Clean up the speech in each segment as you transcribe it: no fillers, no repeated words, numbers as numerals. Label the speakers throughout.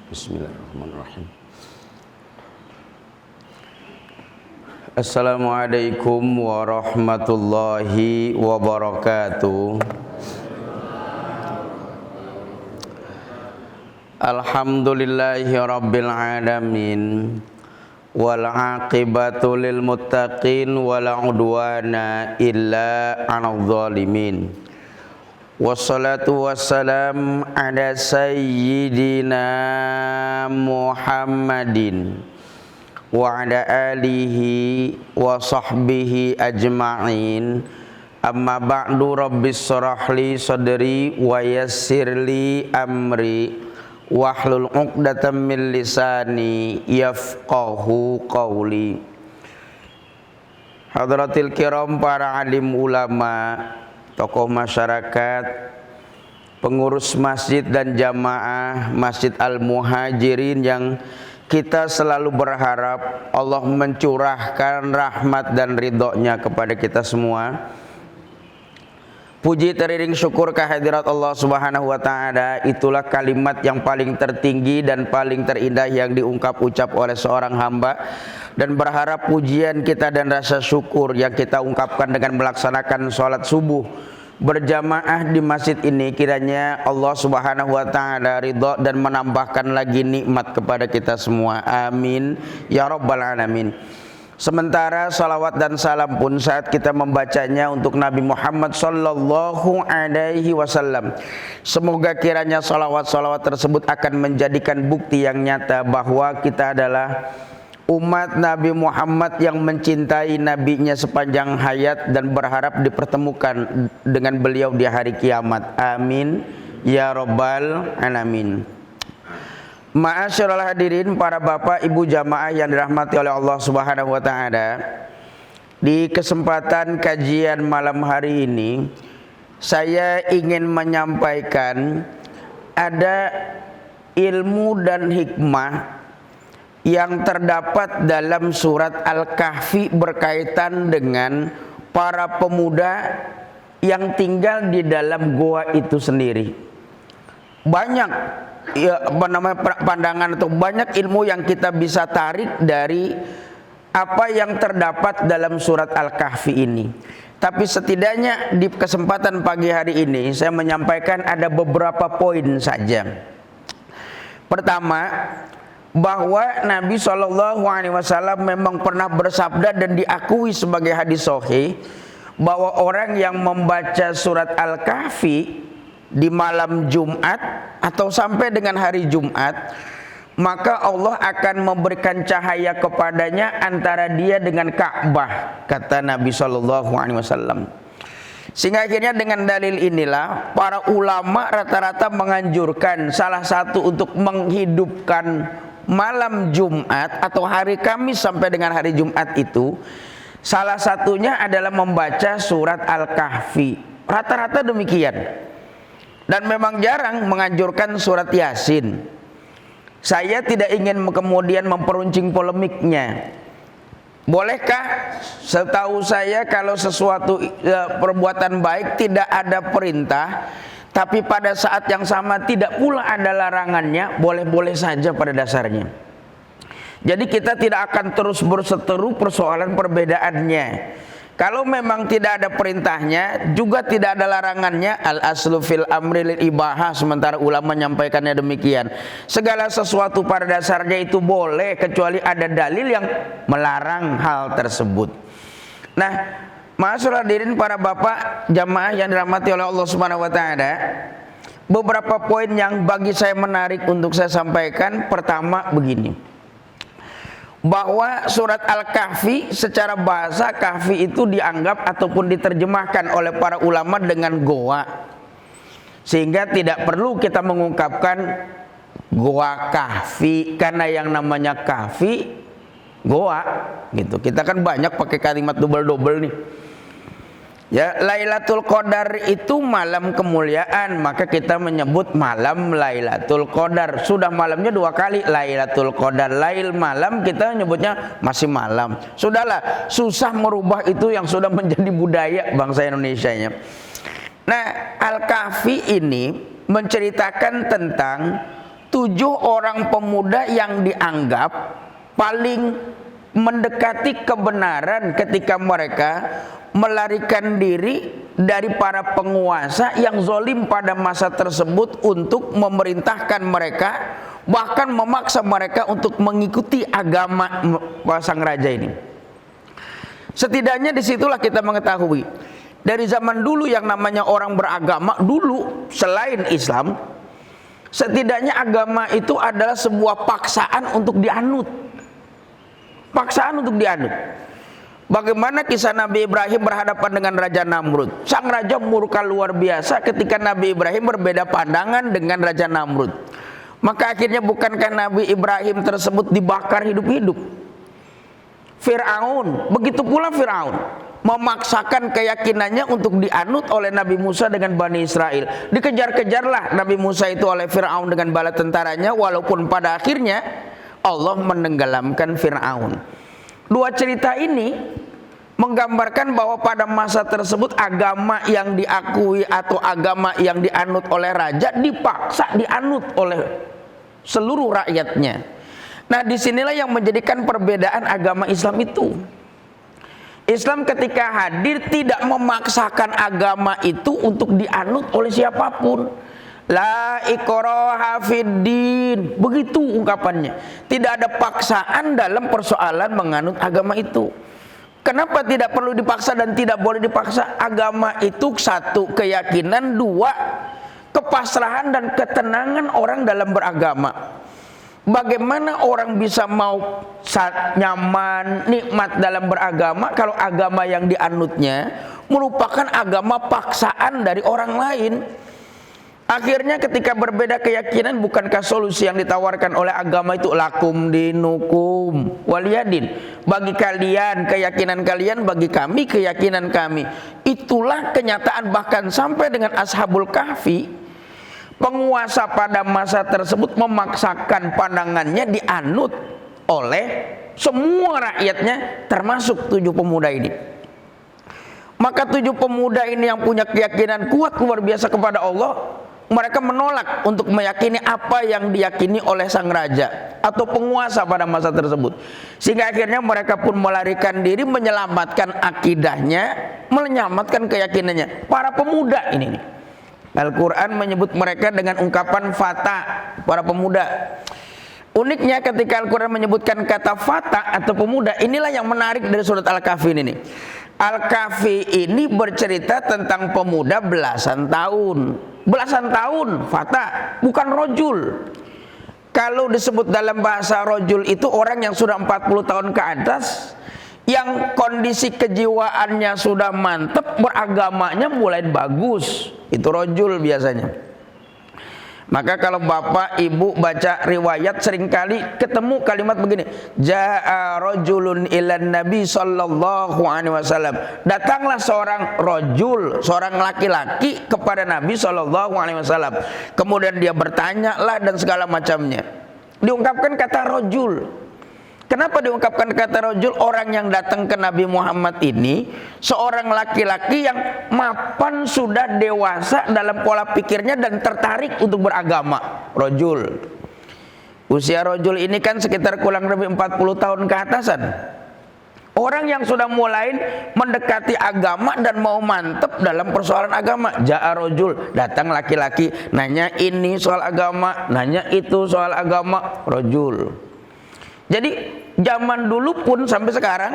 Speaker 1: Bismillahirrahmanirrahim. Assalamualaikum warahmatullahi wabarakatuh. Alhamdulillahi rabbil alamin. Wal aqibatu lil muttaqin wala udwana illa 'alal zalimin. Wassalatu wassalam ala sayyidina Muhammadin wa ala alihi wa sahbihi ajma'in. Amma ba'du, rabbis shrah li sadri wa yassir li amri wahlul 'uqdatam min lisani yafqahu qawli. Hadratil kiram, para alim ulama, tokoh masyarakat, pengurus masjid dan jamaah Masjid Al-Muhajirin yang kita selalu berharap Allah mencurahkan rahmat dan ridhonya kepada kita semua. Puji teriring syukur kehadirat Allah Subhanahu wa ta'ala. Itulah kalimat yang paling tertinggi dan paling terindah yang diungkap ucap oleh seorang hamba. Dan berharap pujian kita dan rasa syukur yang kita ungkapkan dengan melaksanakan sholat subuh berjamaah di masjid ini, kiranya Allah Subhanahu wa ta'ala ridha dan menambahkan lagi nikmat kepada kita semua. Amin ya rabbal alamin. Sementara salawat dan salam pun saat kita membacanya untuk Nabi Muhammad sallallahu alaihi wasallam, semoga kiranya salawat-salawat tersebut akan menjadikan bukti yang nyata bahwa kita adalah umat Nabi Muhammad yang mencintai nabinya sepanjang hayat dan berharap dipertemukan dengan beliau di hari kiamat. Amin ya rabbal alamin. Ma'asyiral hadirin, para bapak ibu jamaah yang dirahmati oleh Allah Subhanahu wa ta'ala. Di kesempatan kajian malam hari ini, saya ingin menyampaikan ada ilmu dan hikmah yang terdapat dalam surat Al-Kahfi berkaitan dengan para pemuda yang tinggal di dalam goa itu sendiri. Banyak pandangan atau banyak ilmu yang kita bisa tarik dari apa yang terdapat dalam surat Al-Kahfi ini. Tapi setidaknya di kesempatan pagi hari ini saya menyampaikan ada beberapa poin saja. Pertama, bahwa Nabi SAW memang pernah bersabda dan diakui sebagai hadis sahih bahwa orang yang membaca surat Al-Kahfi di malam Jumat atau sampai dengan hari Jumat, maka Allah akan memberikan cahaya kepadanya antara dia dengan Ka'bah, kata Nabi SAW. Sehingga akhirnya dengan dalil inilah para ulama rata-rata menganjurkan salah satu untuk menghidupkan malam Jumat atau hari Kamis sampai dengan hari Jumat itu, salah satunya adalah membaca surat Al-Kahfi. Rata-rata demikian. Dan memang jarang menganjurkan surat Yasin. Saya tidak ingin kemudian memperuncing polemiknya. Bolehkah? Setahu saya kalau sesuatu perbuatan baik tidak ada perintah, tapi pada saat yang sama tidak pula ada larangannya, boleh-boleh saja pada dasarnya. Jadi kita tidak akan terus berseteru persoalan perbedaannya. Kalau memang tidak ada perintahnya, juga tidak ada larangannya, al-aslu fil amri lil ibahah, sementara ulama menyampaikannya demikian. Segala sesuatu pada dasarnya itu boleh, kecuali ada dalil yang melarang hal tersebut. Nah, ma'asyiral hadirin, para bapak jamaah yang dirahmati oleh Allah Subhanahu wa ta'ala, beberapa poin yang bagi saya menarik untuk saya sampaikan. Pertama begini, bahwa surat Al-Kahfi secara bahasa kahfi itu dianggap ataupun diterjemahkan oleh para ulama dengan goa, sehingga tidak perlu kita mengungkapkan goa kahfi, karena yang namanya kahfi goa gitu. Kita kan banyak pakai kalimat double-double nih. Ya, Lailatul Qadar itu malam kemuliaan, maka kita menyebut malam Lailatul Qadar. Sudah malamnya dua kali, Lailatul Qadar. Lail malam, kita menyebutnya masih malam. Sudahlah, susah merubah itu yang sudah menjadi budaya bangsa Indonesia-nya. Nah, Al-Kahfi ini menceritakan tentang 7 orang pemuda yang dianggap paling mendekati kebenaran ketika mereka melarikan diri dari para penguasa yang zalim pada masa tersebut untuk memerintahkan mereka, bahkan memaksa mereka untuk mengikuti agama sang raja ini. Setidaknya disitulah kita mengetahui dari zaman dulu yang namanya orang beragama dulu selain Islam, setidaknya agama itu adalah sebuah paksaan untuk dianut. Paksaan untuk dianut. Bagaimana kisah Nabi Ibrahim berhadapan dengan Raja Namrud. Sang raja murka luar biasa ketika Nabi Ibrahim berbeda pandangan dengan Raja Namrud. Maka akhirnya bukankah Nabi Ibrahim tersebut dibakar hidup-hidup? Fir'aun, begitu pula Fir'aun memaksakan keyakinannya untuk dianut oleh Nabi Musa dengan Bani Israel. Dikejar-kejarlah Nabi Musa itu oleh Fir'aun dengan bala tentaranya, walaupun pada akhirnya Allah menenggelamkan Fir'aun. Dua cerita ini menggambarkan bahwa pada masa tersebut agama yang diakui atau agama yang dianut oleh raja dipaksa dianut oleh seluruh rakyatnya. Nah, disinilah yang menjadikan perbedaan agama Islam itu. Islam ketika hadir tidak memaksakan agama itu untuk dianut oleh siapapun. La ikraha fiddin, begitu ungkapannya. Tidak ada paksaan dalam persoalan menganut agama itu. Kenapa tidak perlu dipaksa dan tidak boleh dipaksa? Agama itu satu, keyakinan; dua, kepasrahan dan ketenangan orang dalam beragama. Bagaimana orang bisa mau nyaman, nikmat dalam beragama kalau agama yang dianutnya merupakan agama paksaan dari orang lain? Akhirnya ketika berbeda keyakinan, bukankah solusi yang ditawarkan oleh agama itu lakum dinukum waliyadin? Bagi kalian keyakinan kalian, bagi kami keyakinan kami. Itulah kenyataan, bahkan sampai dengan Ashabul Kahfi, penguasa pada masa tersebut memaksakan pandangannya dianut oleh semua rakyatnya, termasuk 7 pemuda ini. Maka 7 pemuda ini yang punya keyakinan kuat luar biasa kepada Allah, mereka menolak untuk meyakini apa yang diyakini oleh sang raja atau penguasa pada masa tersebut. Sehingga akhirnya mereka pun melarikan diri, menyelamatkan akidahnya, menyelamatkan keyakinannya. Para pemuda ini, Al-Quran menyebut mereka dengan ungkapan fata, para pemuda. Uniknya ketika Al-Quran menyebutkan kata fata atau pemuda, inilah yang menarik dari surat Al-Kahfi ini. Al-Kahfi ini bercerita tentang pemuda belasan tahun. Belasan tahun, fata, bukan rojul. Kalau disebut dalam bahasa rojul itu orang yang sudah 40 tahun ke atas, yang kondisi kejiwaannya sudah mantap, beragamanya mulai bagus. Itu rojul biasanya. Maka kalau bapak ibu baca riwayat seringkali ketemu kalimat begini, jaa rajulun ilan nabi sallallahu alaihi wasallam. Datanglah seorang rajul, seorang laki-laki kepada Nabi sallallahu alaihi wasallam. Kemudian dia bertanya lah dan segala macamnya. Diungkapkan kata rajul. Kenapa diungkapkan kata rajul? Orang yang datang ke Nabi Muhammad ini seorang laki-laki yang mapan, sudah dewasa dalam pola pikirnya dan tertarik untuk beragama. Rajul. Usia rajul ini kan sekitar kurang lebih 40 tahun ke atasan. Orang yang sudah mulai mendekati agama dan mau mantep dalam persoalan agama. Ja'a rajul, datang laki-laki, nanya ini soal agama, nanya itu soal agama. Rajul. Jadi zaman dulu pun sampai sekarang,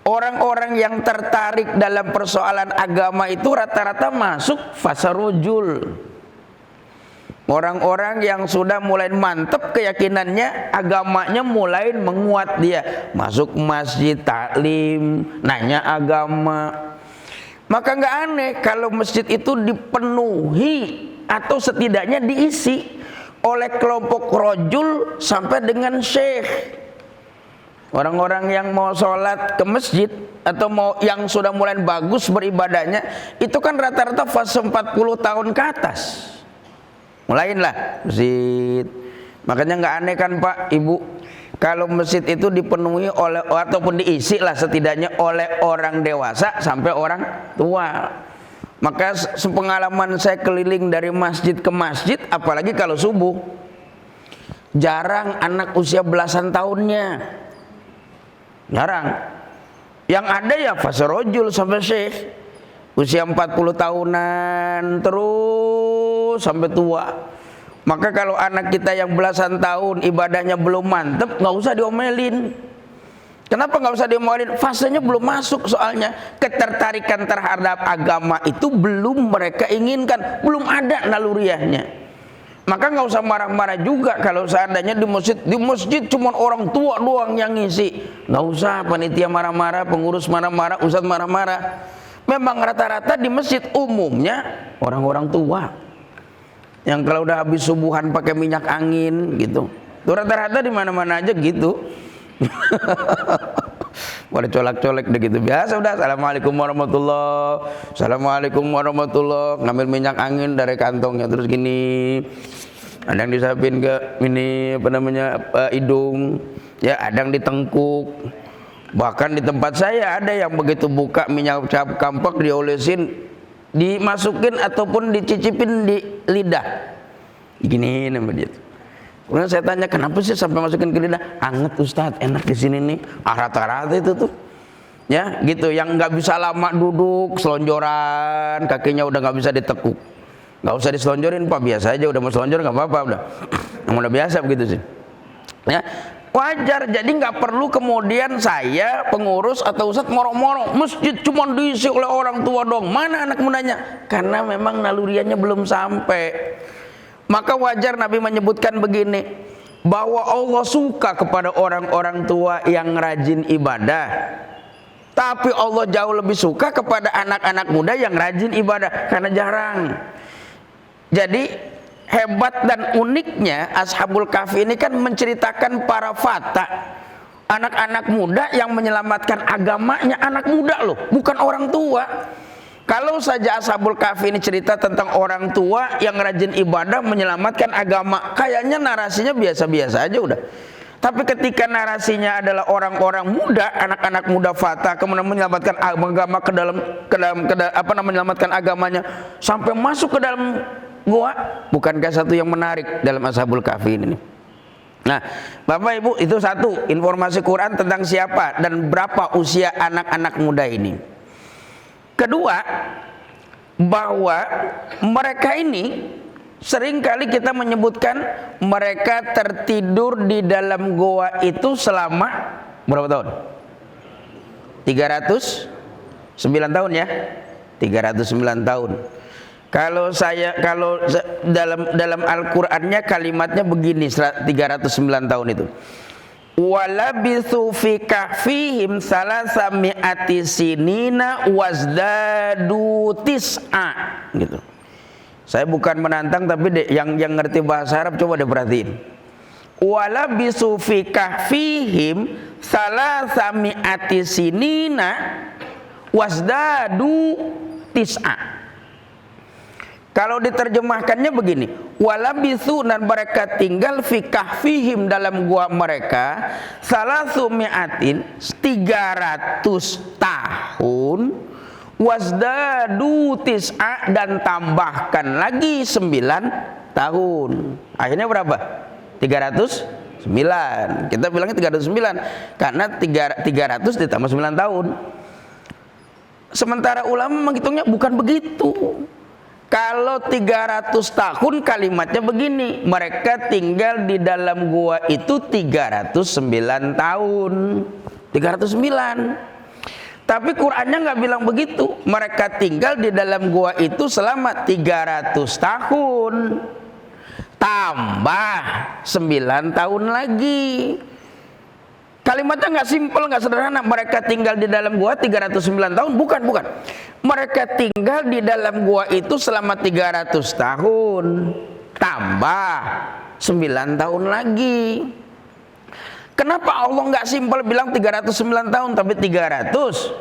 Speaker 1: orang-orang yang tertarik dalam persoalan agama itu rata-rata masuk fase rujul. Orang-orang yang sudah mulai mantap keyakinannya, agamanya mulai menguat, dia masuk masjid, taklim, nanya agama. Maka nggak aneh kalau masjid itu dipenuhi atau setidaknya diisi oleh kelompok rojul sampai dengan syekh. Orang-orang yang mau sholat ke masjid atau mau yang sudah mulai bagus beribadahnya, itu kan rata-rata fase 40 tahun ke atas. Mulailah masjid. Makanya nggak aneh kan Pak, Ibu, kalau masjid itu dipenuhi oleh ataupun diisi lah setidaknya oleh orang dewasa sampai orang tua. Maka sepengalaman saya keliling dari masjid ke masjid, apalagi kalau subuh, jarang anak usia belasan tahunnya, jarang. Yang ada ya fasrojul sampai syekh, usia 40 tahunan terus sampai tua. Maka kalau anak kita yang belasan tahun ibadahnya belum mantep, nggak usah diomelin. Kenapa nggak usah diomelin? Fasenya belum masuk, soalnya ketertarikan terhadap agama itu belum mereka inginkan, belum ada naluriahnya. Maka nggak usah marah-marah juga kalau seandainya di masjid cuma orang tua doang yang ngisi. Nggak usah panitia marah-marah, pengurus marah-marah, ustadz marah-marah. Memang rata-rata di masjid umumnya orang-orang tua yang kalau udah habis subuhan pakai minyak angin gitu. Tuh rata-rata di mana-mana aja gitu. Boleh colak-colek deh gitu. Biasa udah, assalamualaikum warahmatullah, assalamualaikum warahmatullah, ngambil minyak angin dari kantongnya terus gini. Ada yang disapin ke ini apa namanya hidung, ya ada yang ditengkuk. Bahkan di tempat saya ada yang begitu buka minyak cap kampak diolesin, dimasukin ataupun dicicipin di lidah. Gini nama dia. Kemudian saya tanya, kenapa sih sampai masukin ke lidah? Anget Ustadz, enak di sini nih. Rata-rata itu tuh, ya gitu. Yang nggak bisa lama duduk, selonjoran, kakinya udah nggak bisa ditekuk. Nggak usah diselonjorin Pak, biasa aja. Udah mau selonjor nggak apa-apa udah. Udah biasa begitu sih. Ya wajar. Jadi nggak perlu kemudian saya pengurus atau ustadz moro-moro masjid cuma diisi oleh orang tua dong. Mana anak mudanya? Karena memang naluriannya belum sampai. Maka wajar Nabi menyebutkan begini, bahwa Allah suka kepada orang-orang tua yang rajin ibadah, tapi Allah jauh lebih suka kepada anak-anak muda yang rajin ibadah, karena jarang. Jadi hebat dan uniknya Ashabul Kahfi ini kan menceritakan para fata, anak-anak muda yang menyelamatkan agamanya. Anak muda loh, bukan orang tua. Kalau saja Ashabul Kahfi ini cerita tentang orang tua yang rajin ibadah menyelamatkan agama, kayaknya narasinya biasa-biasa aja udah. Tapi ketika narasinya adalah orang-orang muda, anak-anak muda fata, kemudian menyelamatkan agama menyelamatkan agamanya sampai masuk ke dalam gua, bukankah satu yang menarik dalam Ashabul Kahfi ini? Nah, Bapak Ibu, itu satu informasi Quran tentang siapa dan berapa usia anak-anak muda ini. Kedua, bahwa mereka ini seringkali kita menyebutkan mereka tertidur di dalam goa itu selama berapa tahun? 309 tahun ya. 309 tahun. Kalau dalam Al-Qur'annya kalimatnya begini, 309 tahun itu. Walabithu fi kahfihim salasami'ati sinina wazdadu tis'a gitu. Saya bukan menantang, tapi yang ngerti bahasa Arab coba deh perhatiin. Walabithu fi kahfihim salasami'ati sinina wazdadu tis'a. Kalau diterjemahkannya begini, walabithu, dan mereka tinggal fi kahfihim dalam gua mereka salasumi'atin 300 tahun, wazdadu tis'a, dan tambahkan lagi 9 tahun. Akhirnya berapa? 309. Kita bilangnya 309 karena 300 ditambah 9 tahun. Sementara ulama menghitungnya bukan begitu. Kalau 300 tahun kalimatnya begini, mereka tinggal di dalam gua itu 309 tahun. 309. Tapi Qur'annya nggak bilang begitu. Mereka tinggal di dalam gua itu selama 300 tahun. Tambah 9 tahun lagi. Kalimatnya nggak simpel, nggak sederhana. Mereka tinggal di dalam gua 309 tahun, bukan. Mereka tinggal di dalam gua itu selama 300 tahun, tambah 9 tahun lagi. Kenapa Allah nggak simpel bilang 309 tahun, tapi 300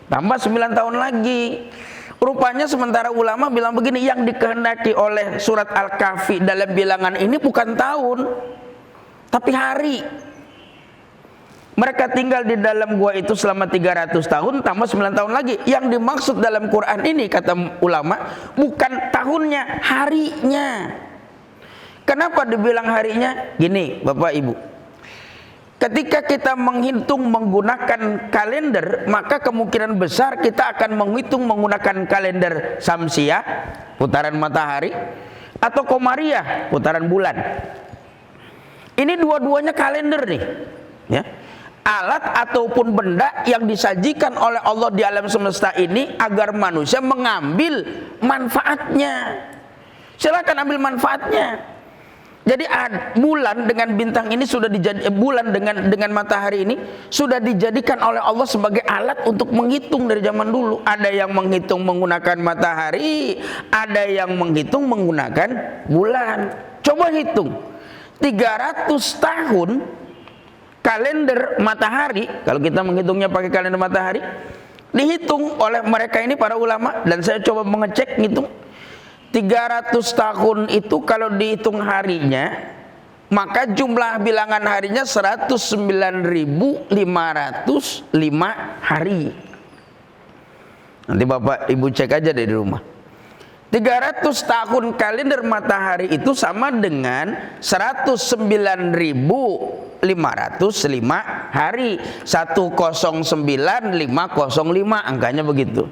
Speaker 1: tambah 9 tahun lagi? Rupanya sementara ulama bilang begini, yang dikehendaki oleh surat Al-Kahfi dalam bilangan ini bukan tahun, tapi hari. Mereka tinggal di dalam gua itu selama 300 tahun tambah 9 tahun lagi. Yang dimaksud dalam Quran ini, kata ulama, bukan tahunnya, harinya. Kenapa dibilang harinya? Gini Bapak Ibu, ketika kita menghitung menggunakan kalender, maka kemungkinan besar kita akan menghitung menggunakan kalender Samsiah, putaran matahari, atau Komariah, putaran bulan. Ini dua-duanya kalender nih, ya. Alat ataupun benda yang disajikan oleh Allah di alam semesta ini agar manusia mengambil manfaatnya. Silakan ambil manfaatnya. Jadi bulan dengan bintang ini sudah bulan dengan matahari ini sudah dijadikan oleh Allah sebagai alat untuk menghitung dari zaman dulu. Ada yang menghitung menggunakan matahari, ada yang menghitung menggunakan bulan. Coba hitung 300 tahun kalender matahari, kalau kita menghitungnya pakai kalender matahari, dihitung oleh mereka ini para ulama, dan saya coba mengecek ngitung 300 tahun itu kalau dihitung harinya, maka jumlah bilangan harinya 109.505 hari. Nanti Bapak Ibu cek aja deh di rumah. 300 tahun kalender matahari itu sama dengan 109.505 hari. 109505, angkanya begitu.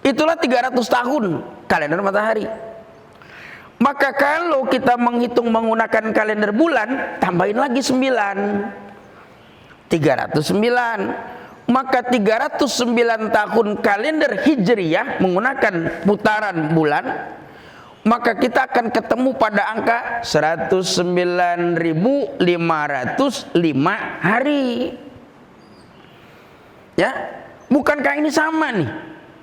Speaker 1: Itulah 300 tahun kalender matahari. Maka kalau kita menghitung menggunakan kalender bulan, tambahin lagi 9, 309. Maka 309 tahun kalender Hijriyah menggunakan putaran bulan, maka kita akan ketemu pada angka 109.505 hari. Ya, bukankah ini sama nih?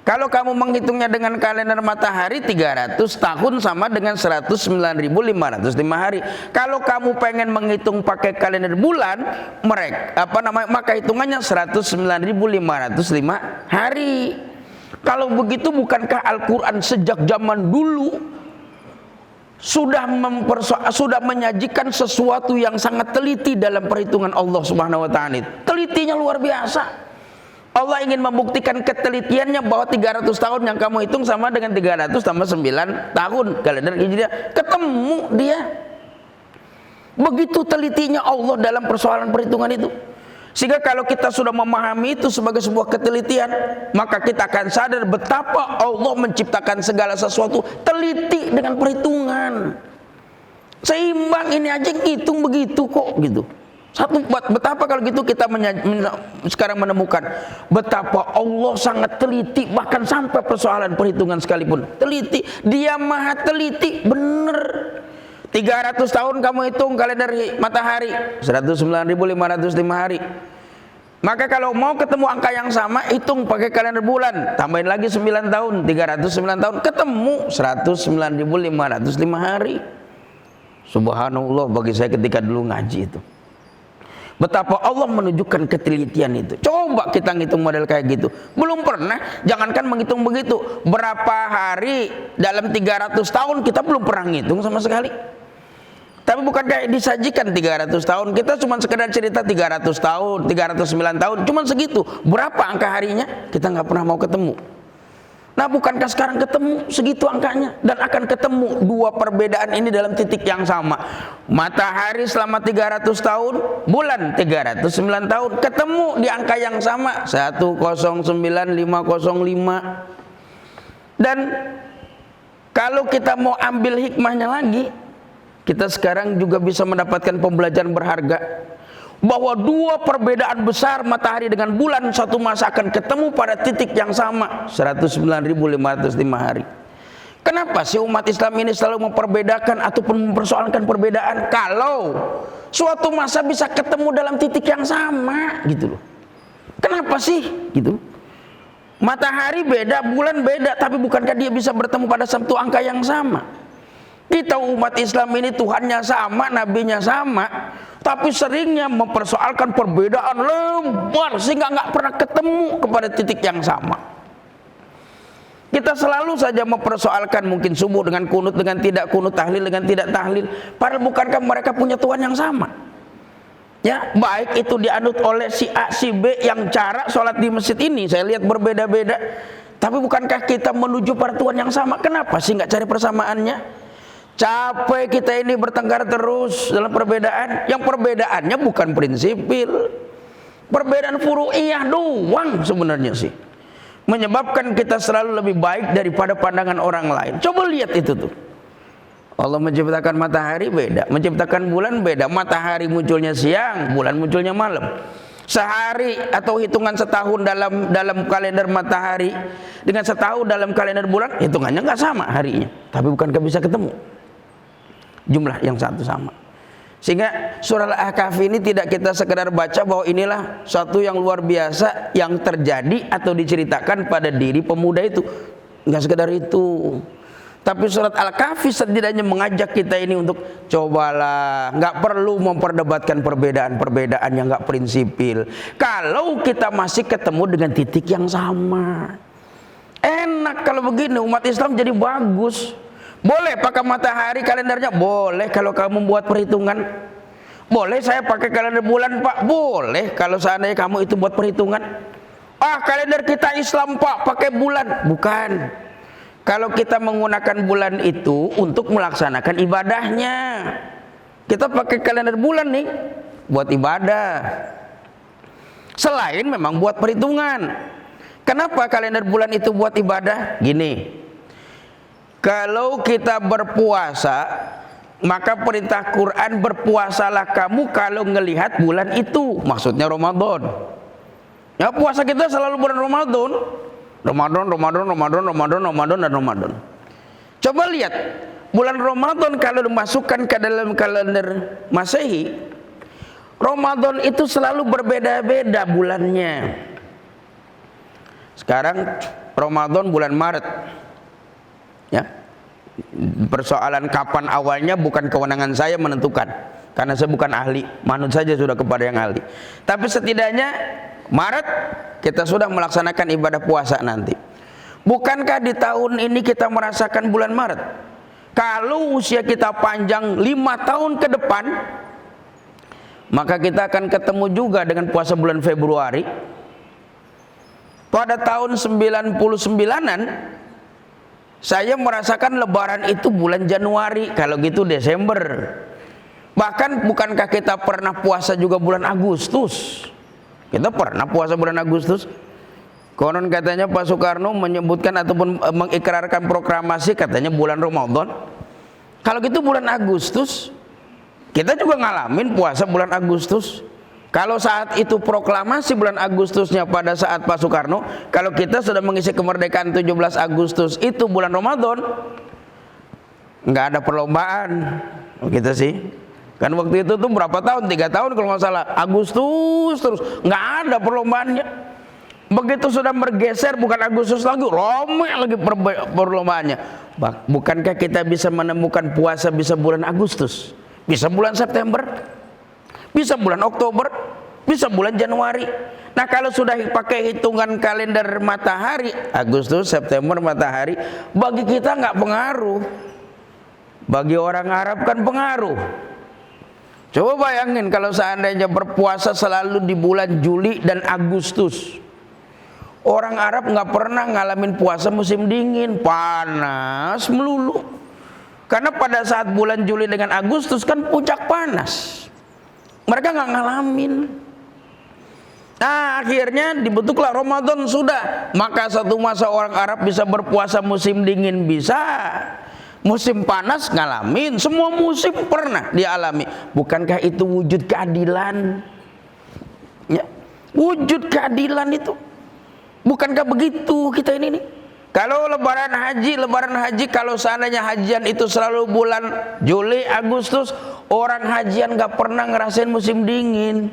Speaker 1: Kalau kamu menghitungnya dengan kalender matahari, 300 tahun sama dengan 109.505 hari. Kalau kamu pengen menghitung pakai kalender bulan, maka hitungannya 109.505 hari. Kalau begitu, bukankah Al-Quran sejak zaman dulu sudah menyajikan sesuatu yang sangat teliti dalam perhitungan Allah Subhanahu wa taala? Telitinya luar biasa. Allah ingin membuktikan ketelitiannya bahwa 300 tahun yang kamu hitung sama dengan 300 tambah 9 tahun kalender Hijriah. Ketemu dia. Begitu telitinya Allah dalam persoalan perhitungan itu. Sehingga kalau kita sudah memahami itu sebagai sebuah ketelitian, maka kita akan sadar betapa Allah menciptakan segala sesuatu teliti dengan perhitungan. Seimbang, ini aja ngitung begitu kok gitu. Betapa kalau gitu kita sekarang menemukan betapa Allah sangat teliti, bahkan sampai persoalan perhitungan sekalipun teliti. Dia maha teliti, bener. 300 tahun kamu hitung kalender matahari, 109.505 hari. Maka kalau mau ketemu angka yang sama, hitung pakai kalender bulan, tambahin lagi 9 tahun, 309 tahun, ketemu 109.505 hari. Subhanallah, bagi saya ketika dulu ngaji itu, betapa Allah menunjukkan ketelitian itu. Coba kita ngitung model kayak gitu, belum pernah. Jangankan menghitung begitu, berapa hari dalam 300 tahun kita belum pernah ngitung sama sekali. Tapi bukan kayak disajikan 300 tahun, kita cuma sekedar cerita 300 tahun, 309 tahun, cuma segitu. Berapa angka harinya? Kita nggak pernah mau ketemu. Nah, bukankah sekarang ketemu segitu angkanya? Dan akan ketemu dua perbedaan ini dalam titik yang sama. Matahari selama 300 tahun, bulan 309 tahun, ketemu di angka yang sama, 109.505. Dan kalau kita mau ambil hikmahnya lagi, kita sekarang juga bisa mendapatkan pembelajaran berharga bahwa dua perbedaan besar matahari dengan bulan satu masa akan ketemu pada titik yang sama, 109.505 hari. Kenapa sih umat Islam ini selalu memperbedakan ataupun mempersoalkan perbedaan kalau suatu masa bisa ketemu dalam titik yang sama gitu loh? Kenapa sih gitu? Matahari beda, bulan beda, tapi bukankah dia bisa bertemu pada satu angka yang sama? Kita umat Islam ini Tuhannya sama, nabinya sama, tapi seringnya mempersoalkan perbedaan lebar sehingga nggak pernah ketemu kepada titik yang sama. Kita selalu saja mempersoalkan mungkin subuh dengan kunut dengan tidak kunut, tahlil dengan tidak tahlil. Padahal bukankah mereka punya Tuhan yang sama? Ya, baik itu dianut oleh si A, si B, yang cara sholat di masjid ini saya lihat berbeda-beda. Tapi bukankah kita menuju pada Tuhan yang sama? Kenapa sih nggak cari persamaannya? Capek kita ini bertengkar terus dalam perbedaan. Yang perbedaannya bukan prinsipil, perbedaan furu'iyah doang sebenarnya sih, menyebabkan kita selalu lebih baik daripada pandangan orang lain. Coba lihat itu tuh. Allah menciptakan matahari beda, menciptakan bulan beda. Matahari munculnya siang, bulan munculnya malam. Sehari atau hitungan setahun dalam kalender matahari dengan setahun dalam kalender bulan, hitungannya nggak sama harinya. Tapi bukankah bisa ketemu jumlah yang satu sama? Sehingga surah Al-Kahf ini tidak kita sekedar baca bahwa inilah suatu yang luar biasa yang terjadi atau diceritakan pada diri pemuda itu. Nggak sekedar itu. Tapi surat Al-Kahfi setidaknya mengajak kita ini untuk cobalah, nggak perlu memperdebatkan perbedaan-perbedaan yang nggak prinsipil. Kalau kita masih ketemu dengan titik yang sama, enak kalau begini, umat Islam jadi bagus. Boleh pakai matahari kalendernya, boleh kalau kamu buat perhitungan. Boleh saya pakai kalender bulan Pak, boleh kalau seandainya kamu itu buat perhitungan. Ah, kalender kita Islam Pak, pakai bulan. Bukan. Kalau kita menggunakan bulan itu untuk melaksanakan ibadahnya, kita pakai kalender bulan nih buat ibadah. Selain memang buat perhitungan. Kenapa kalender bulan itu buat ibadah? Gini, kalau kita berpuasa, maka perintah Quran berpuasalah kamu kalau ngelihat bulan itu. Maksudnya Ramadan. Ya, puasa kita selalu bulan Ramadan. Ramadan. Coba lihat bulan Ramadan kalau dimasukkan ke dalam kalender Masehi, Ramadan itu selalu berbeda-beda bulannya. Sekarang Ramadan bulan Maret, ya. Persoalan kapan awalnya bukan kewenangan saya menentukan, karena saya bukan ahli, manut saja sudah kepada yang ahli. Tapi setidaknya Maret kita sudah melaksanakan ibadah puasa nanti. Bukankah di tahun ini kita merasakan bulan Maret? Kalau usia kita panjang 5 tahun ke depan, maka kita akan ketemu juga dengan puasa bulan Februari. Pada tahun 99-an saya merasakan lebaran itu bulan Januari, kalau gitu Desember. Bahkan bukankah kita pernah puasa juga bulan Agustus? Kita pernah puasa bulan Agustus. Konon katanya Pak Soekarno menyebutkan ataupun mengikrarkan proklamasi katanya bulan Ramadan. Kalau gitu bulan Agustus, kita juga ngalamin puasa bulan Agustus. Kalau saat itu proklamasi bulan Agustusnya pada saat Pak Soekarno, kalau kita sudah mengisi kemerdekaan 17 Agustus itu bulan Ramadan, nggak ada perlombaan. Gitu sih. Kan waktu itu tuh berapa tahun? 3 tahun kalau nggak salah. Agustus terus, nggak ada perlombaannya. Begitu sudah bergeser bukan Agustus lagi, ramai lagi perlombaannya. Bukankah kita bisa menemukan puasa bisa bulan Agustus, bisa bulan September, bisa bulan Oktober, bisa bulan Januari. Nah kalau sudah pakai hitungan kalender matahari, Agustus, September matahari, bagi kita nggak pengaruh. Bagi orang Arab kan pengaruh. Coba bayangin kalau seandainya berpuasa selalu di bulan Juli dan Agustus. Orang Arab nggak pernah ngalamin puasa musim dingin, panas melulu. Karena pada saat bulan Juli dengan Agustus kan puncak panas. Mereka nggak ngalamin. Nah akhirnya dibentuklah Ramadan sudah. Maka satu masa orang Arab bisa berpuasa musim dingin bisa. Musim panas ngalamin, semua musim pernah dialami. Bukankah itu wujud keadilan? Ya, wujud keadilan itu. Bukankah begitu kita ini nih? Kalau lebaran haji kalau seandainya hajian itu selalu bulan Juli, Agustus, orang hajian gak pernah ngerasain musim dingin.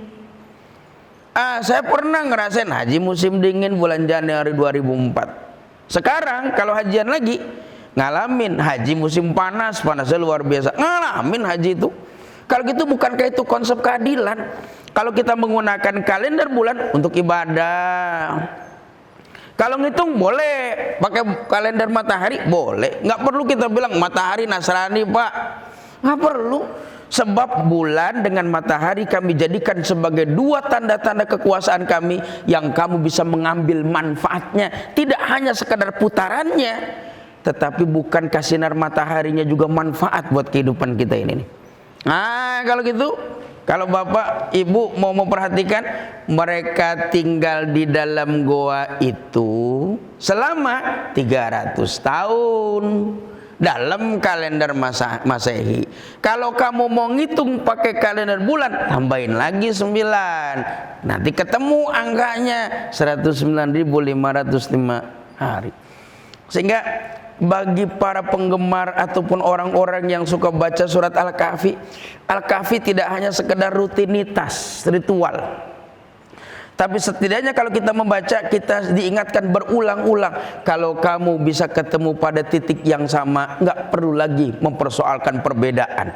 Speaker 1: Saya pernah ngerasain haji musim dingin bulan Januari 2004. Sekarang kalau hajian lagi, ngalamin haji musim panas, panasnya luar biasa, ngalamin haji itu. Kalau gitu bukankah itu konsep keadilan? Kalau kita menggunakan kalender bulan untuk ibadah, kalau ngitung boleh pakai kalender matahari, boleh. Nggak perlu kita bilang matahari Nasrani Pak, nggak perlu. Sebab bulan dengan matahari kami jadikan sebagai dua tanda-tanda kekuasaan kami yang kamu bisa mengambil manfaatnya. Tidak hanya sekadar putarannya, tetapi bukan sinar mataharinya juga manfaat buat kehidupan kita ini nih. Nah kalau gitu, kalau bapak ibu mau memperhatikan, mereka tinggal di dalam goa itu selama 300 tahun dalam kalender Masehi. Kalau kamu mau ngitung pakai kalender bulan, tambahin lagi 9. Nanti ketemu angkanya 109.505 hari. Sehingga bagi para penggemar ataupun orang-orang yang suka baca surat Al-Kahfi, Al-Kahfi tidak hanya sekedar rutinitas ritual, tapi setidaknya kalau kita membaca, kita diingatkan berulang-ulang. Kalau kamu bisa ketemu pada titik yang sama, nggak perlu lagi mempersoalkan perbedaan.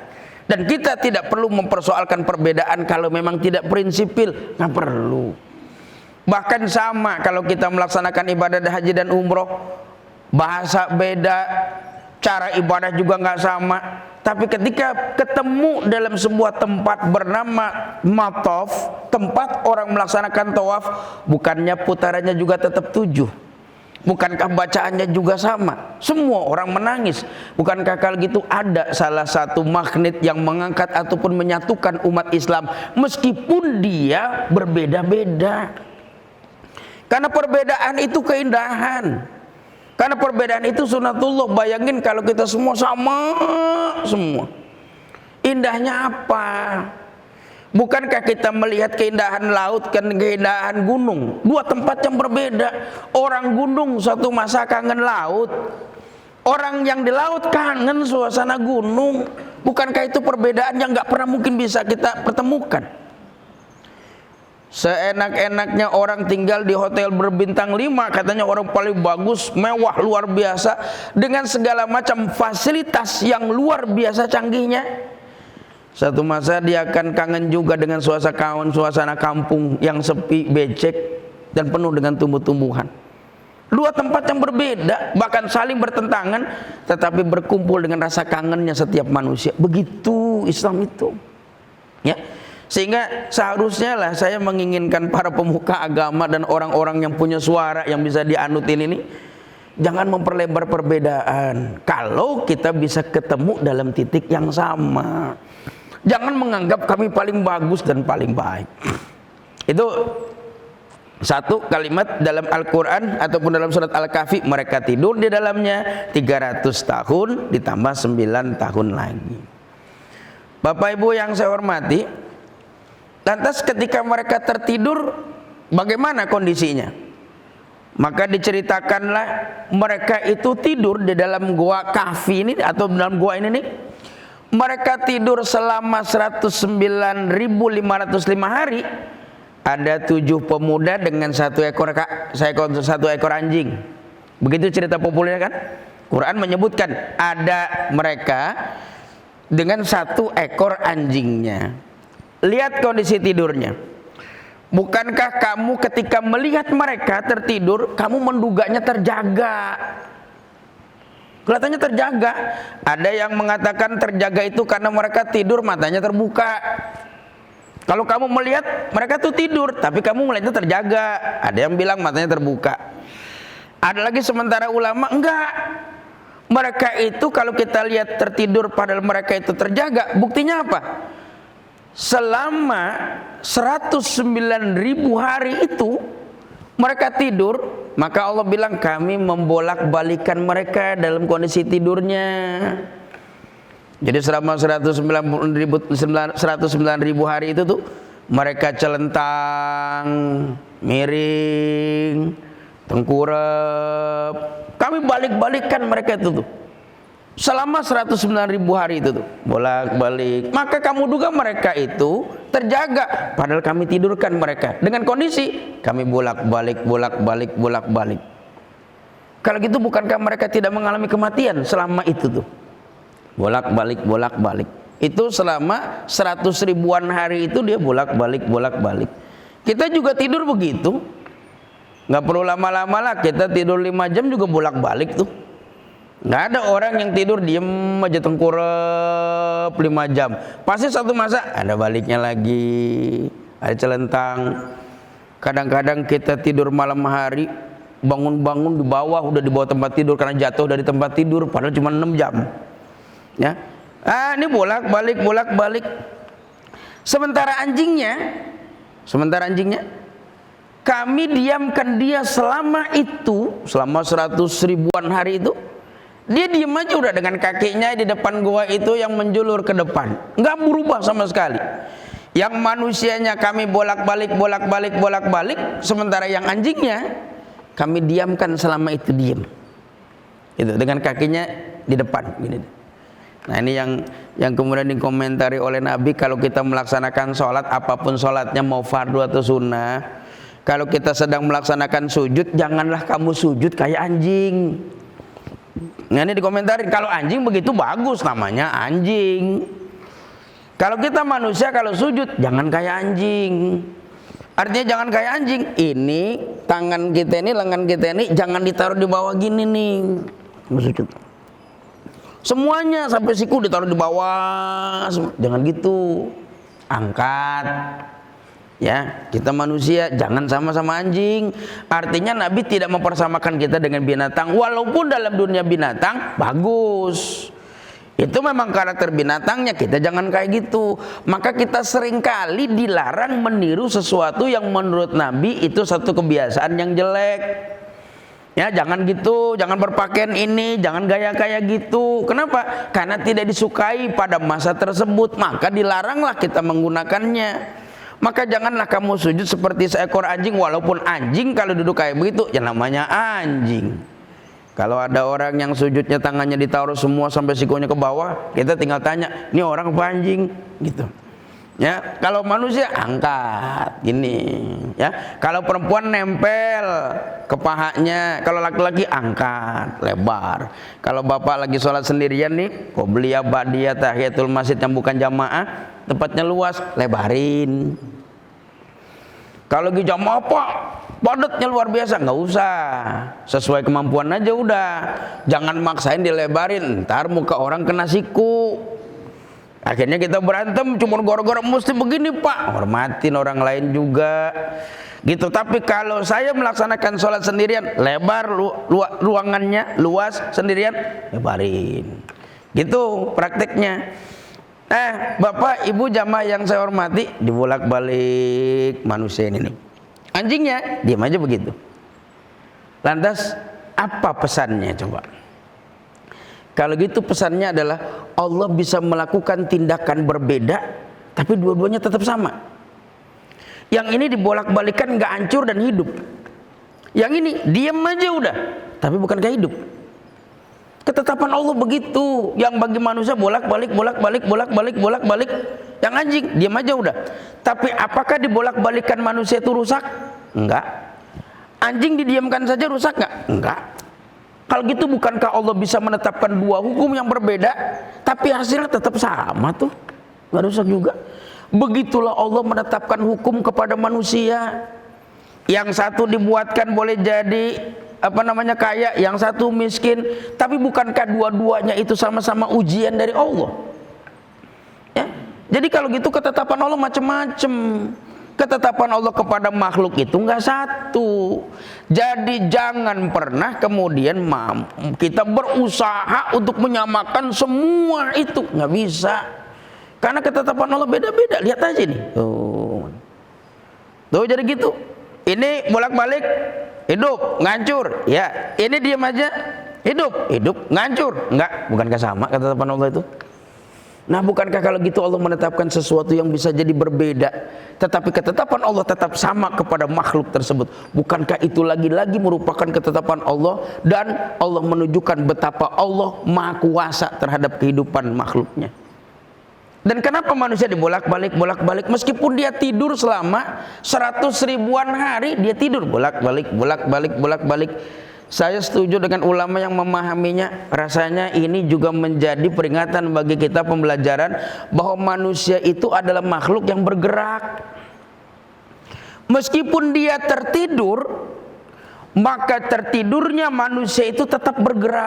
Speaker 1: Dan kita tidak perlu mempersoalkan perbedaan kalau memang tidak prinsipil, nggak perlu. Bahkan sama kalau kita melaksanakan ibadah haji dan umroh, bahasa beda, cara ibadah juga nggak sama. Tapi ketika ketemu dalam sebuah tempat bernama Mataf, tempat orang melaksanakan tawaf, bukannya putarannya juga tetap 7? Bukankah bacaannya juga sama? Semua orang menangis. Bukankah kalau gitu ada salah satu magnet yang mengangkat ataupun menyatukan umat Islam meskipun dia berbeda-beda? Karena perbedaan itu keindahan. Karena perbedaan itu sunatullah. Bayangin kalau kita semua sama semua, indahnya apa? Bukankah kita melihat keindahan laut, keindahan gunung, dua tempat yang berbeda. Orang gunung satu masa kangen laut, orang yang di laut kangen suasana gunung. Bukankah itu perbedaan yang gak pernah mungkin bisa kita pertemukan? Seenak-enaknya orang tinggal di hotel berbintang 5, katanya orang paling bagus, mewah, luar biasa, dengan segala macam fasilitas yang luar biasa canggihnya. Satu masa dia akan kangen juga dengan suasana kampung yang sepi, becek, dan penuh dengan tumbuh-tumbuhan. Dua tempat yang berbeda, bahkan saling bertentangan, tetapi berkumpul dengan rasa kangennya setiap manusia. Begitu Islam itu, ya. Sehingga seharusnya lah saya menginginkan para pemuka agama dan orang-orang yang punya suara yang bisa dianutin ini, jangan memperlebar perbedaan kalau kita bisa ketemu dalam titik yang sama. Jangan menganggap kami paling bagus dan paling baik. Itu satu kalimat dalam Al-Quran ataupun dalam surat Al-Kahfi. Mereka tidur di dalamnya 300 tahun ditambah 9 tahun lagi. Bapak Ibu yang saya hormati, lantas ketika mereka tertidur, bagaimana kondisinya? Maka diceritakanlah mereka itu tidur di dalam gua kahfi ini, atau dalam gua ini nih. Mereka tidur selama 109.505 hari. Ada 7 pemuda dengan satu ekor anjing. Begitu cerita populernya kan? Quran menyebutkan ada mereka dengan 1 ekor anjingnya. Lihat kondisi tidurnya. Bukankah kamu ketika melihat mereka tertidur, kamu menduganya terjaga? Kelihatannya terjaga. Ada yang mengatakan terjaga itu karena mereka tidur matanya terbuka. Kalau kamu melihat mereka tuh tidur, tapi kamu melihatnya terjaga. Ada yang bilang matanya terbuka. Ada lagi sementara ulama, enggak. Mereka itu kalau kita lihat tertidur padahal mereka itu terjaga. Buktinya apa? Selama 109.000 hari itu mereka tidur, maka Allah bilang kami membolak-balikan mereka dalam kondisi tidurnya. Jadi selama 109.000 hari itu tuh mereka celentang, miring, tengkurap. Kami balik-balikan mereka itu tuh selama 109.000 hari itu tuh, bolak-balik. Maka kamu duga mereka itu terjaga, padahal kami tidurkan mereka dengan kondisi kami bolak-balik, bolak-balik, bolak-balik. Kalau gitu bukankah mereka tidak mengalami kematian selama itu tuh? Bolak-balik, bolak-balik. Itu selama 100 ribuan hari itu dia bolak-balik, bolak-balik. Kita juga tidur begitu. Nggak perlu lama-lama lah, kita tidur 5 jam juga bolak-balik tuh. Nggak ada orang yang tidur diem aja tengkurap 5 jam. Pasti satu masa ada baliknya lagi, ada celentang. Kadang-kadang kita tidur malam hari, bangun-bangun di bawah udah di bawah tempat tidur karena jatuh dari tempat tidur, padahal cuma 6 jam. Ya, ini bolak-balik. Sementara anjingnya, kami diamkan dia selama 100 ribuan hari itu. Dia diam aja udah dengan kakinya di depan gua itu yang menjulur ke depan, nggak berubah sama sekali. Yang manusianya kami bolak-balik, sementara yang anjingnya kami diamkan selama itu diam. Itu dengan kakinya di depan gini. Nah, ini yang kemudian dikomentari oleh Nabi, kalau kita melaksanakan sholat, apapun sholatnya mau fardu atau sunnah, kalau kita sedang melaksanakan sujud, janganlah kamu sujud kayak anjing. Nah, ini dikomentarin, kalau anjing begitu bagus, namanya anjing. Kalau kita manusia, kalau sujud jangan kayak anjing. Artinya jangan kayak anjing. Ini tangan kita ini, lengan kita ini jangan ditaruh di bawah gini nih. Sujud. Semuanya sampai siku ditaruh di bawah, jangan gitu. Angkat. Ya, kita manusia jangan sama-sama anjing. Artinya Nabi tidak mempersamakan kita dengan binatang, walaupun dalam dunia binatang bagus. Itu memang karakter binatangnya, kita jangan kayak gitu. Maka kita seringkali dilarang meniru sesuatu yang menurut Nabi itu satu kebiasaan yang jelek. Ya, jangan gitu, jangan berpakaian ini, jangan gaya kayak gitu. Kenapa? Karena tidak disukai pada masa tersebut, maka dilaranglah kita menggunakannya. Maka janganlah kamu sujud seperti seekor anjing, walaupun anjing kalau duduk kayak begitu ya namanya anjing. Kalau ada orang yang sujudnya tangannya ditaruh semua sampai sikunya ke bawah, kita tinggal tanya, ini orang apa anjing? Gitu. Ya, kalau manusia angkat gini, ya. Kalau perempuan nempel ke pahanya, kalau laki-laki angkat lebar. Kalau bapak lagi sholat sendirian nih, qobliyah, ba'diyah, tahiyatul masjid yang bukan jamaah, tempatnya luas, lebarin. Kalau lagi jamaah pak, padatnya luar biasa, nggak usah, sesuai kemampuan aja udah. Jangan maksain dilebarin, ntar muka orang kena siku. Akhirnya kita berantem cuma gara-gara mesti begini pak. Hormatin orang lain juga gitu. Tapi kalau saya melaksanakan sholat sendirian, lebar ruangannya, luas sendirian, lebarin. Gitu prakteknya. Bapak ibu jamaah yang saya hormati, dibolak-balik manusia ini nih. Anjingnya diam aja begitu. Lantas apa pesannya coba? Kalau gitu pesannya adalah Allah bisa melakukan tindakan berbeda, tapi dua-duanya tetap sama. Yang ini dibolak-balikan nggak hancur dan hidup. Yang ini diam aja udah, tapi bukan kayak hidup. Ketetapan Allah begitu. Yang bagi manusia bolak-balik. Yang anjing diam aja udah. Tapi apakah dibolak-balikan manusia itu rusak? Enggak. Anjing didiamkan saja rusak nggak? Enggak. Kalau gitu bukankah Allah bisa menetapkan dua hukum yang berbeda, tapi hasilnya tetap sama tuh, nggak rusak juga. Begitulah Allah menetapkan hukum kepada manusia. Yang satu dibuatkan boleh jadi kaya, yang satu miskin. Tapi bukankah dua-duanya itu sama-sama ujian dari Allah? Ya? Jadi kalau gitu ketetapan Allah macam-macam. Ketetapan Allah kepada makhluk itu enggak satu. Jadi jangan pernah kemudian kita berusaha untuk menyamakan semua itu, nggak bisa. Karena ketetapan Allah beda-beda. Lihat aja nih. Tuh jadi gitu. Ini bolak-balik hidup, ngancur. Ya, ini diam aja. Hidup, ngancur. Enggak, bukankah sama ketetapan Allah itu? Nah, bukankah kalau gitu Allah menetapkan sesuatu yang bisa jadi berbeda, tetapi ketetapan Allah tetap sama kepada makhluk tersebut? Bukankah itu lagi-lagi merupakan ketetapan Allah, dan Allah menunjukkan betapa Allah Maha Kuasa terhadap kehidupan makhluknya? Dan kenapa manusia dibolak-balik? Meskipun dia tidur selama 100 ribuan hari, dia tidur bolak-balik. Saya setuju dengan ulama yang memahaminya. Rasanya ini juga menjadi peringatan bagi kita, pembelajaran bahwa manusia itu adalah makhluk yang bergerak. Meskipun dia tertidur, maka tertidurnya manusia itu tetap bergerak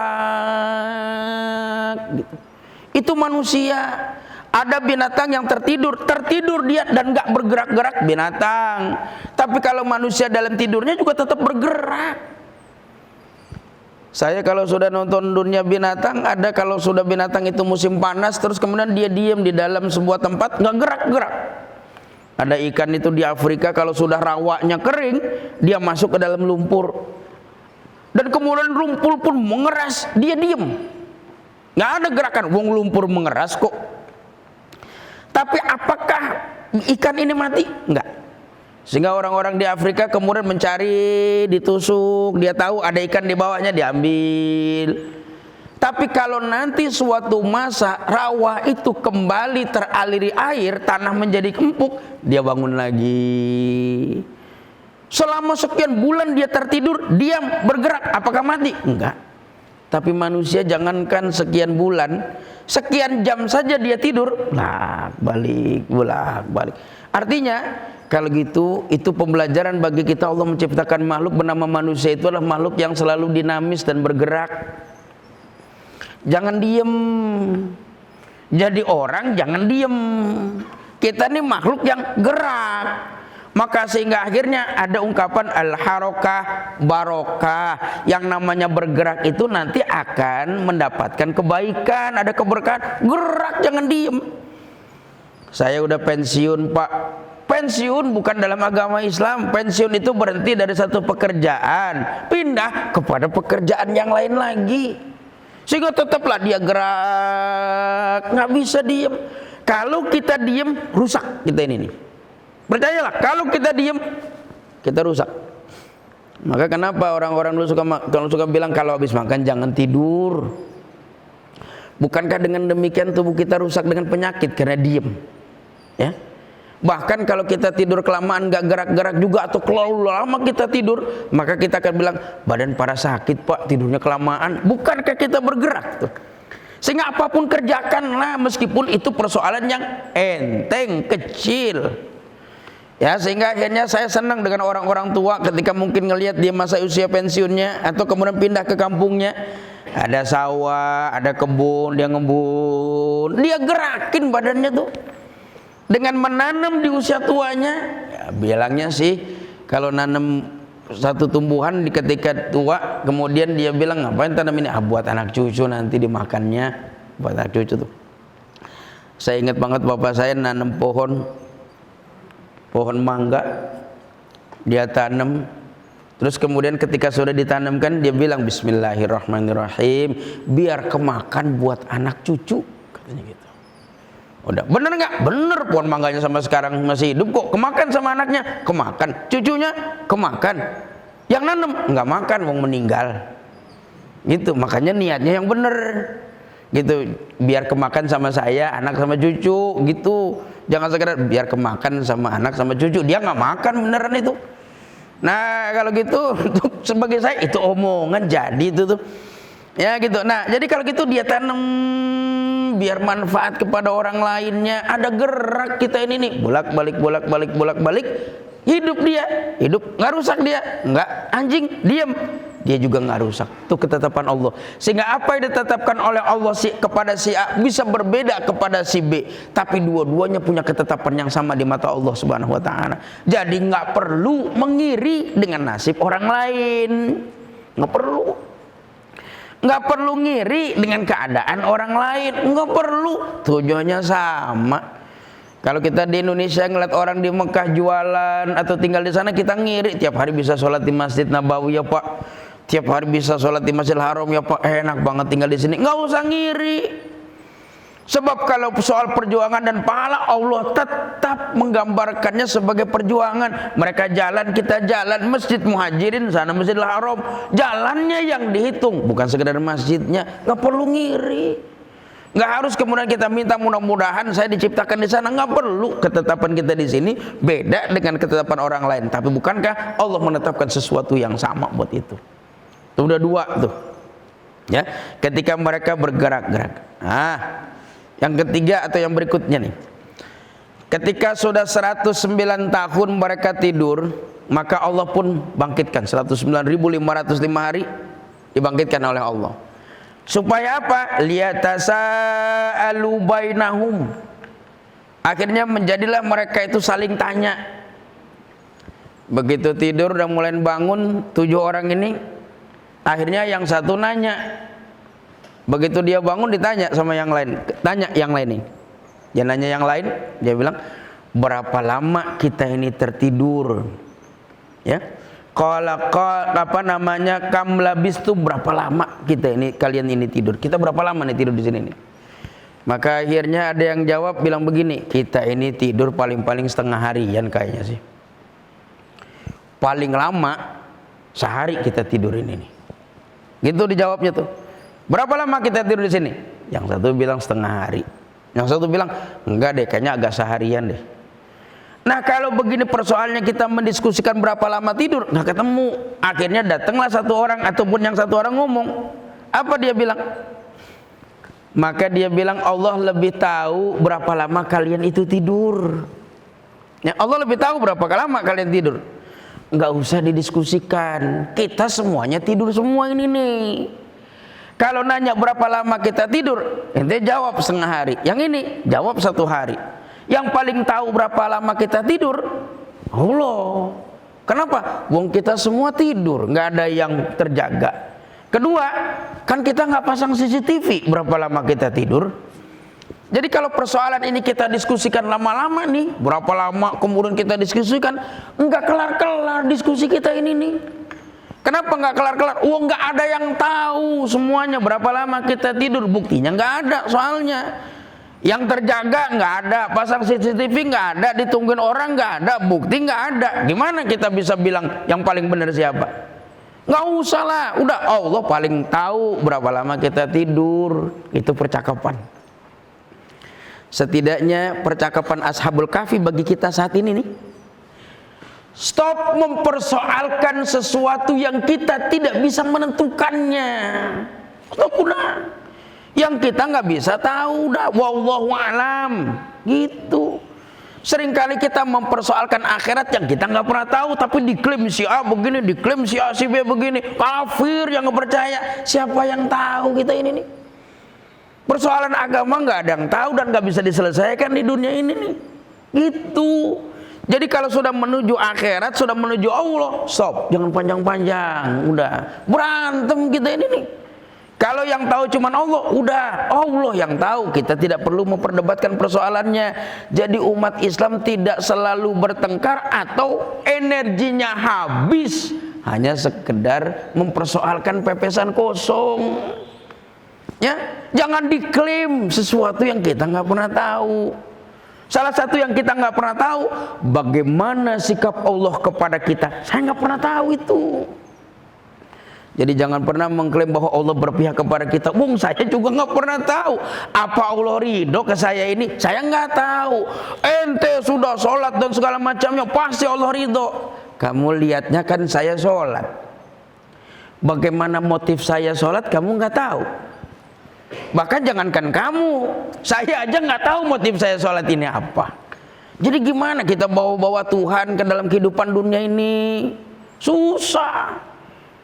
Speaker 1: gitu. Itu manusia. Ada binatang yang tertidur dia dan nggak bergerak-gerak, binatang. Tapi kalau manusia dalam tidurnya juga tetap bergerak. Saya kalau sudah nonton Dunia Binatang, ada kalau sudah binatang itu musim panas, terus kemudian dia diam di dalam sebuah tempat, nggak gerak-gerak. Ada ikan itu di Afrika, kalau sudah rawanya kering, dia masuk ke dalam lumpur. Dan kemudian lumpur pun mengeras, dia diam. Nggak ada gerakan, wong lumpur mengeras kok. Tapi apakah ikan ini mati? Enggak. Sehingga orang-orang di Afrika kemudian mencari, ditusuk, dia tahu ada ikan di bawahnya, diambil. Tapi kalau nanti suatu masa rawa itu kembali teraliri air, tanah menjadi empuk, dia bangun lagi. Selama sekian bulan dia tertidur, diam, bergerak, apakah mati? Enggak. Tapi manusia jangankan sekian bulan, sekian jam saja dia tidur, bolak-balik. Artinya kalau gitu, itu pembelajaran bagi kita. Allah menciptakan makhluk bernama manusia, itu adalah makhluk yang selalu dinamis dan bergerak. Jangan diem. Jadi orang jangan diem. Kita ini makhluk yang gerak. Maka sehingga akhirnya ada ungkapan al-harakah barokah. Yang namanya bergerak itu nanti akan mendapatkan kebaikan, ada keberkahan. Gerak, jangan diem. Saya udah pensiun, Pak. Pensiun bukan dalam agama Islam. Pensiun itu berhenti dari satu pekerjaan, pindah kepada pekerjaan yang lain lagi. Sehingga tetaplah dia gerak, nggak bisa diem. Kalau kita diem, rusak kita ini nih. Percayalah, kalau kita diem, kita rusak. Maka kenapa orang-orang dulu suka bilang kalau habis makan jangan tidur? Bukankah dengan demikian tubuh kita rusak dengan penyakit karena diem? Ya. Bahkan kalau kita tidur kelamaan gak gerak-gerak juga atau terlalu lama kita tidur, maka kita akan bilang badan para sakit, Pak, tidurnya kelamaan. Bukankah kita bergerak tuh? Sehingga apapun kerjakanlah, meskipun itu persoalan yang enteng, kecil. Ya, sehingga akhirnya saya senang dengan orang-orang tua ketika mungkin ngelihat dia masa usia pensiunnya atau kemudian pindah ke kampungnya, ada sawah, ada kebun, dia ngebun, dia gerakin badannya tuh. Dengan menanam di usia tuanya, ya bilangnya sih kalau nanam satu tumbuhan di ketika tua, kemudian dia bilang ngapain tanam ini? Buat anak cucu nanti dimakannya, buat anak cucu tuh. Saya ingat banget bapak saya nanam pohon mangga, dia tanam, terus kemudian ketika sudah ditanamkan dia bilang Bismillahirrahmanirrahim, biar kemakan buat anak cucu, katanya gitu. Udah, bener nggak? Bener, pohon mangganya sama sekarang masih hidup kok, kemakan sama anaknya, kemakan, cucunya kemakan, yang nanam nggak makan, mau meninggal, gitu. Makanya niatnya yang bener, gitu, biar kemakan sama saya, anak sama cucu, gitu. Jangan sekedar biar kemakan sama anak sama cucu, dia nggak makan beneran itu. Nah kalau gitu sebagai saya itu omongan jadi itu tuh, ya gitu. Nah jadi kalau gitu dia tanam biar manfaat kepada orang lainnya, ada gerak kita ini nih, bolak balik, hidup dia, hidup, nggak rusak dia, nggak, anjing diam, dia juga nggak rusak. Itu ketetapan Allah. Sehingga apa yang ditetapkan oleh Allah kepada si A bisa berbeda kepada si B, tapi dua-duanya punya ketetapan yang sama di mata Allah Subhanahu wa taala. Jadi nggak perlu mengiri dengan nasib orang lain. Nggak perlu. Nggak perlu ngiri dengan keadaan orang lain. Nggak perlu. Tujuannya sama. Kalau kita di Indonesia ngeliat orang di Mekah jualan atau tinggal di sana, kita ngiri. Tiap hari bisa sholat di Masjid Nabawi ya Pak, tiap hari bisa sholat di Masjidil Haram ya Pak, enak banget tinggal di sini. Nggak usah ngiri. Sebab kalau soal perjuangan dan pahala, Allah tetap menggambarkannya sebagai perjuangan. Mereka jalan, kita jalan. Masjid Muhajirin sana Masjidil Haram, jalannya yang dihitung, bukan sekedar masjidnya. Nggak perlu ngiri. Nggak harus kemudian kita minta mudah-mudahan saya diciptakan di sana. Nggak perlu. Ketetapan kita di sini beda dengan ketetapan orang lain. Tapi bukankah Allah menetapkan sesuatu yang sama buat itu? Itu udah dua tuh. Ya, ketika mereka bergerak-gerak. Yang ketiga atau yang berikutnya nih. Ketika sudah 109 tahun mereka tidur, maka Allah pun bangkitkan 109.505 hari dibangkitkan oleh Allah. Supaya apa? Liyatasaalu bainahum. Akhirnya menjadilah mereka itu saling tanya. Begitu tidur dan mulai bangun 7 orang ini, akhirnya yang satu nanya. Begitu dia bangun ditanya sama yang lain, tanya yang lain ini. Dia nanya yang lain, dia bilang, berapa lama kita ini tertidur? Ya, kalau apa namanya kam labis tuh berapa lama kita ini kalian ini tidur? Kita berapa lama nih tidur di sini nih? Maka akhirnya ada yang jawab bilang begini, kita ini tidur paling-paling setengah harian kayaknya sih. Paling lama sehari kita tidur ini nih. Gitu dijawabnya tuh. Berapa lama kita tidur di sini? Yang satu bilang setengah hari. Yang satu bilang enggak deh, kayaknya agak seharian deh. Nah kalau begini persoalannya kita mendiskusikan berapa lama tidur, nggak ketemu. Akhirnya datanglah satu orang ataupun yang satu orang ngomong. Apa dia bilang? Maka dia bilang Allah lebih tahu berapa lama kalian itu tidur. Ya, Allah lebih tahu berapa lama kalian tidur. Nggak usah didiskusikan. Kita semuanya tidur semua ini nih. Kalau nanya berapa lama kita tidur, ente jawab setengah hari. Yang ini jawab 1 hari. Yang paling tahu berapa lama kita tidur Allah. Kenapa? Wong kita semua tidur, nggak ada yang terjaga. Kedua, kan kita nggak pasang CCTV berapa lama kita tidur. Jadi kalau persoalan ini kita diskusikan lama-lama nih, berapa lama kemudian kita diskusikan, nggak kelar-kelar diskusi kita ini nih. Kenapa nggak kelar-kelar? Nggak ada yang tahu semuanya berapa lama kita tidur. Buktinya nggak ada soalnya. Yang terjaga nggak ada, pasang CCTV nggak ada, ditungguin orang nggak ada, bukti nggak ada. Gimana kita bisa bilang yang paling benar siapa? Nggak usah lah, udah Allah paling tahu berapa lama kita tidur. Itu percakapan. Setidaknya percakapan Ashabul Kahfi bagi kita saat ini nih. Stop mempersoalkan sesuatu yang kita tidak bisa menentukannya. Stop udah. Yang kita nggak bisa tahu udah. Wallahu a'lam. Gitu. Seringkali kita mempersoalkan akhirat yang kita nggak pernah tahu, tapi diklaim si A begini, diklaim si A si B begini. Kafir yang nggak percaya. Siapa yang tahu kita ini nih? Persoalan agama nggak ada yang tahu dan nggak bisa diselesaikan di dunia ini nih. Gitu. Jadi kalau sudah menuju akhirat, sudah menuju Allah, stop, jangan panjang-panjang, udah berantem kita ini nih. Kalau yang tahu cuman Allah, udah Allah yang tahu, kita tidak perlu memperdebatkan persoalannya. Jadi umat Islam tidak selalu bertengkar atau energinya habis hanya sekedar mempersoalkan pepesan kosong. Ya, jangan diklaim sesuatu yang kita nggak pernah tahu. Salah satu yang kita nggak pernah tahu, bagaimana sikap Allah kepada kita. Saya nggak pernah tahu itu. Jadi jangan pernah mengklaim bahwa Allah berpihak kepada kita. Bung, saya juga nggak pernah tahu. Apa Allah ridho ke saya ini? Saya nggak tahu. Ente sudah sholat dan segala macamnya, pasti Allah ridho. Kamu lihatnya kan saya sholat. Bagaimana motif saya sholat, kamu nggak tahu. Bahkan jangankan kamu, saya aja nggak tahu motif saya sholat ini apa. Jadi gimana kita bawa-bawa Tuhan ke dalam kehidupan dunia ini? Susah.